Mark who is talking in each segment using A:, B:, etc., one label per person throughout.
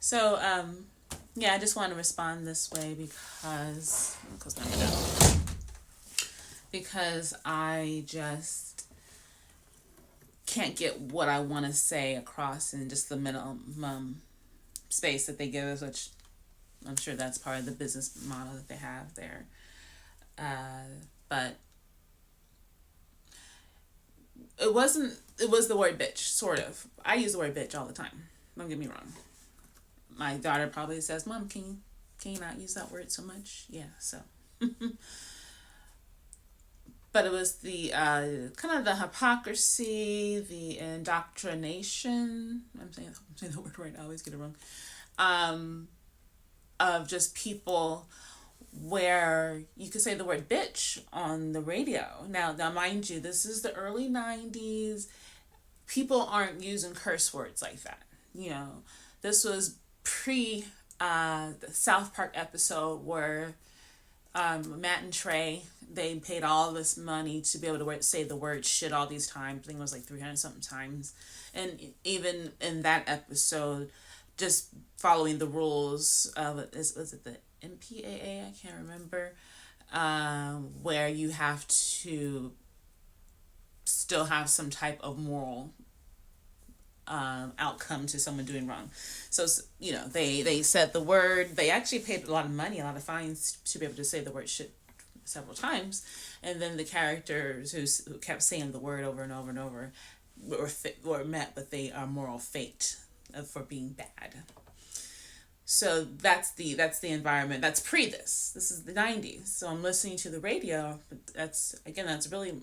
A: So, yeah, I just want to respond this way because I just can't get what I want to say across in just the minimum space that they give us, which I'm sure that's part of the business model that they have there. But it wasn't. It was the word bitch, sort of. I use the word bitch all the time. Don't get me wrong. My daughter probably says, "Mom, can you not use that word so much?" Yeah, so. But it was the kind of the hypocrisy, the indoctrination. I'm saying the word right. I always get it wrong. Um, of just people where you could say the word bitch on the radio. Now, mind you, this is the early '90s. People aren't using curse words like that. You know, this was pre the South Park episode where Matt and Trey, they paid all this money to be able to say the word shit all these times. I think it was like 300 something times. And even in that episode, just following the rules of, was it the MPAA? I can't remember. Where you have to still have some type of moral outcome to someone doing wrong. So, they said the word. They actually paid a lot of money, a lot of fines to be able to say the word shit several times, and then the characters who kept saying the word over and over and over were met with a moral fate for being bad. So that's the environment. That's pre this. This is the '90s. So I'm listening to the radio. That's really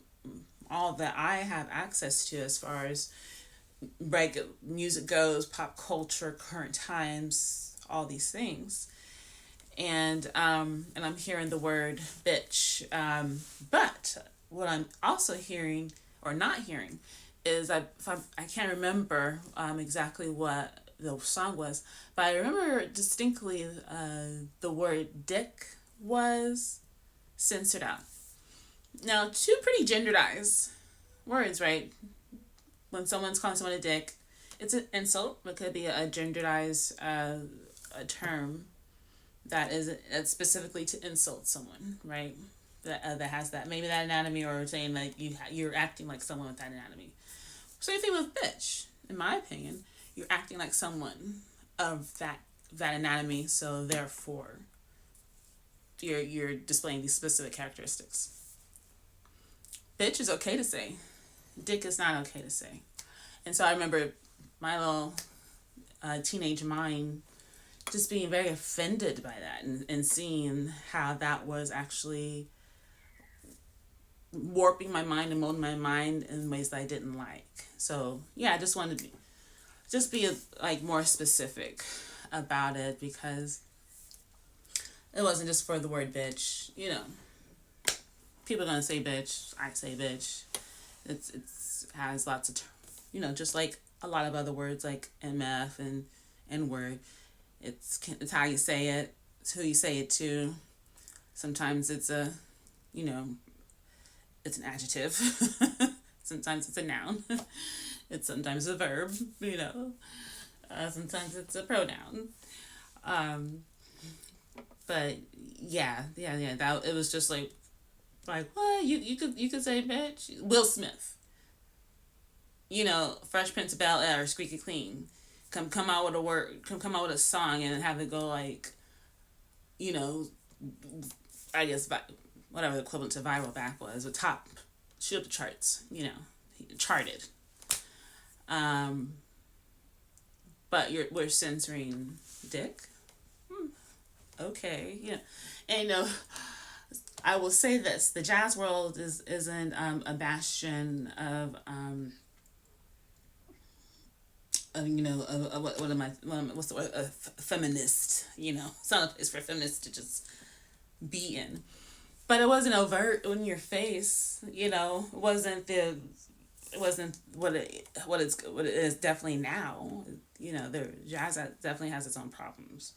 A: all that I have access to as far as regular music goes, pop culture, current times, all these things. And I'm hearing the word bitch. But what I'm also hearing or not hearing is I can't remember exactly what the song was, but I remember distinctly the word dick was censored out. Now, two pretty genderized words, right? When someone's calling someone a dick, it's an insult. It could be a genderized a term that is specifically to insult someone, right? That has that, maybe that anatomy, or saying that you're acting like someone with that anatomy. Same thing with bitch. In my opinion, you're acting like someone of that anatomy, so therefore you're displaying these specific characteristics. Bitch is okay to say. Dick is not okay to say. And so I remember my little teenage mind just being very offended by that, and seeing how that was actually warping my mind and molding my mind in ways that I didn't like. So yeah, I just wanted to be like more specific about it, because it wasn't just for the word bitch. People are gonna say bitch. I say bitch. It's has lots of just like a lot of other words like MF and N word. It's how you say it. It's who you say it to. Sometimes it's you know, it's an adjective. Sometimes it's a noun. It's sometimes a verb. Sometimes it's a pronoun. Um, but yeah. That it was just like what you could say bitch. Will Smith. Fresh Prince of Bel Air, Squeaky Clean. Come out with a word. Come out with a song and have it go like, you know, I guess whatever the equivalent to viral back was, a top shoot up the charts. Charted. Um, but we're censoring dick. Okay, and I will say this: the jazz world isn't a bastion what am I? What's the word? A feminist. It's not a place for feminists to just be in. But it wasn't overt in your face. It wasn't what it is definitely now. The jazz definitely has its own problems.